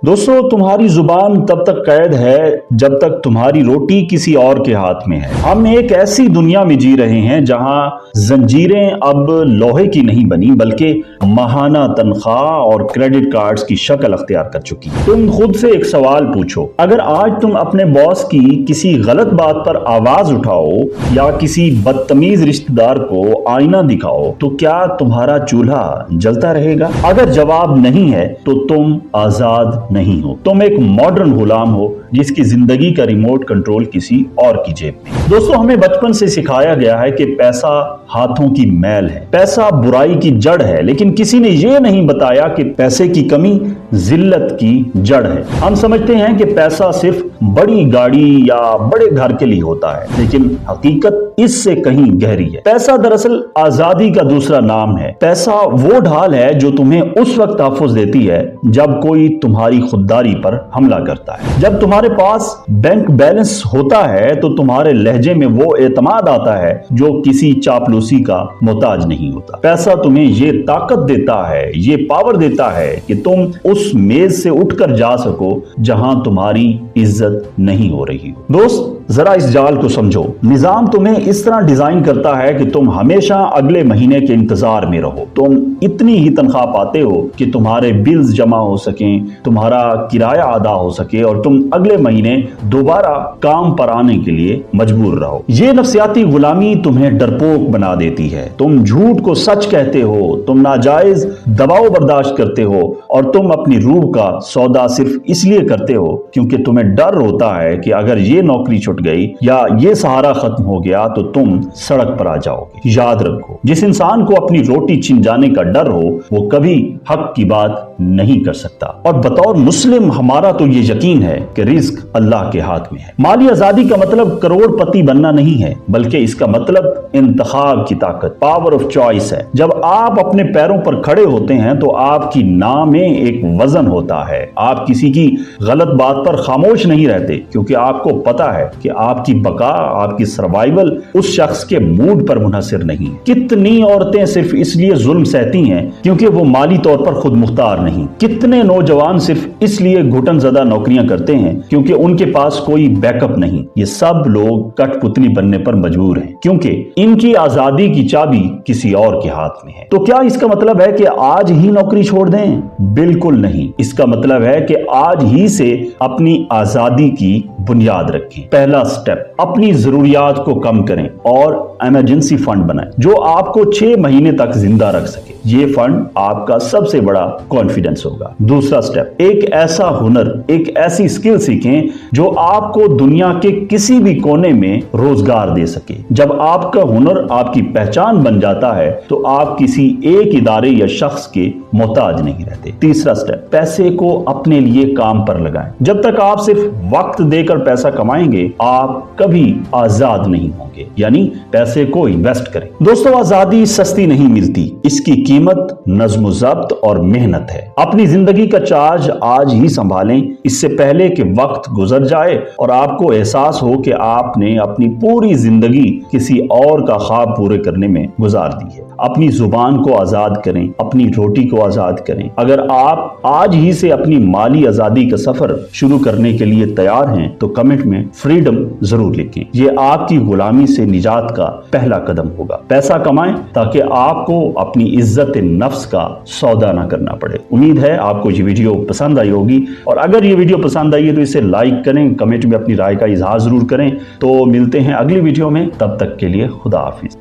दोस्तों, तुम्हारी जुबान तब तक कैद है जब तक तुम्हारी रोटी किसी और के हाथ में है। हम एक ऐसी दुनिया में जी रहे हैं जहां जंजीरें अब लोहे की नहीं बनी बल्कि माहाना तनख्वाह और क्रेडिट कार्ड्स की शक्ल अख्तियार कर चुकी है। तुम खुद से एक सवाल पूछो, अगर आज तुम अपने बॉस की किसी गलत बात पर आवाज उठाओ या किसी बदतमीज रिश्तेदार को आईना दिखाओ तो क्या तुम्हारा चूल्हा जलता रहेगा? अगर जवाब नहीं है तो तुम आजाद नहीं हो, तुम एक मॉडर्न गुलाम हो जिसकी जिंदगी का रिमोट कंट्रोल किसी और की जेब में। दोस्तों, हमें बचपन से सिखाया गया है कि पैसा हाथों की मैल है, पैसा बुराई की जड़ है, लेकिन किसी ने यह नहीं बताया कि पैसे की कमी जिल्लत की जड़ है। हम समझते हैं कि पैसा सिर्फ बड़ी गाड़ी या बड़े घर के लिए होता है, लेकिन हकीकत इससे कहीं गहरी है। पैसा दरअसल आजादी का दूसरा नाम है। पैसा वो ढाल है जो तुम्हें उस वक्त तहफ़्फ़ुज़ देती है जब कोई तुम्हारी खुददारी पर हमला करता है। जब तुम्हारे पास बैंक बैलेंस होता है तो तुम्हारे लहजे में वो एतमाद आता है जो किसी चापलूसी का मोहताज नहीं होता। पैसा तुम्हें ये ताकत देता है, ये पावर देता है कि तुम उस मेज से उठकर जा सको जहां तुम्हारी इज्जत नहीं हो रही हो। दोस्त, जरा इस जाल को समझो। निजाम तुम्हें इस तरह डिजाइन करता है कि तुम हमेशा अगले महीने के इंतजार में रहो। तुम इतनी ही तनख्वाह पाते हो कि तुम्हारे बिल्स जमा हो सकें, तुम्हारा किराया अदा हो सके और तुम अगले महीने दोबारा काम पर आने के लिए मजबूर रहो। ये नफ्सियाती गुलामी तुम्हें डरपोक बना देती है। तुम झूठ को सच कहते हो, तुम नाजायज दबाव बर्दाश्त करते हो और तुम अपनी रूह का सौदा सिर्फ इसलिए करते हो क्योंकि तुम्हें डर होता है कि अगर ये नौकरी छूट गई या ये सहारा खत्म हो गया तो तुम सड़क पर आ जाओगे। याद रखो, जिस इंसान को अपनी रोटी छिन जाने का डर हो वो कभी हक की बात नहीं कर सकता। और बतौर मुस्लिम हमारा तो ये यकीन है कि रिस्क अल्लाह के हाथ में है। माली आजादी का मतलब करोड़पति बनना नहीं है, बल्कि इसका मतलब इंतखाब की ताकत, पावर ऑफ चॉइस है। जब आप अपने पैरों पर खड़े होते हैं तो आपकी नाम में एक वजन होता है। आप किसी की गलत बात पर खामोश नहीं रहते क्योंकि आपको पता है कि आपकी बका, आपकी सर्वाइवल उस शख्स के मूड पर मुनहसिर नहीं है। कितनी औरतें सिर्फ इसलिए जुल्म सहती हैं क्योंकि वो माली तौर पर खुद मुख्तार नहीं। कितने नौजवान सिर्फ इसलिए घुटन ज़दा नौकरियां करते हैं क्योंकि उनके पास कोई बैकअप नहीं। ये सब लोग कठपुतली बनने पर मजबूर हैं क्योंकि इनकी आजादी की चाबी किसी और के हाथ में है। तो क्या इसका मतलब है कि आज ही नौकरी छोड़ दें? बिल्कुल नहीं। इसका मतलब है कि आज ही से अपनी आजादी की बुनियाद रखें। पहला स्टेप, अपनी जरूरियात को कम करें और इमरजेंसी फंड बनाएं जो आपको 6 महीने तक जिंदा रख सके। ये फंड आपका सबसे बड़ा कॉन्फिडेंस होगा। दूसरा स्टेप, एक ऐसा हुनर, एक ऐसी स्किल सीखें जो आपको दुनिया के किसी भी कोने में रोजगार दे सके। जब आपका हुनर आपकी पहचान बन जाता है तो आप किसी एक इदारे या शख्स के मोहताज नहीं रहते। तीसरा स्टेप, पैसे को अपने लिए काम पर लगाएं। जब तक आप सिर्फ वक्त देकर पैसा कमाएंगे आप कभी आजाद नहीं होंगे, यानी पैसे को इन्वेस्ट करें। दोस्तों, आजादी सस्ती नहीं मिलती, इसकी कीमत नज्म ज़ब्त और मेहनत है। अपनी जिंदगी का चार्ज आज ही संभालें, इससे पहले कि वक्त गुजर जाए और आपको एहसास हो कि आपने अपनी पूरी जिंदगी किसी और का ख्वाब पूरे करने में गुजार दी है। अपनी जुबान को आजाद करें, अपनी रोटी को आजाद करें। अगर आप आज ही से अपनी माली आजादी का सफर शुरू करने के लिए तैयार हैं तो कमेंट में फ्रीडम जरूर लिखें। ये आपकी गुलामी से निजात का पहला कदम होगा। पैसा कमाएं ताकि आपको अपनी इज्जत नफ्स का सौदा ना करना पड़े। उम्मीद है आपको ये वीडियो पसंद आई होगी और अगर ये वीडियो पसंद आई है तो इसे लाइक करें, कमेंट में अपनी राय का इजहार जरूर करें। तो मिलते हैं अगली वीडियो में, तब तक के लिए खुदा हाफिज।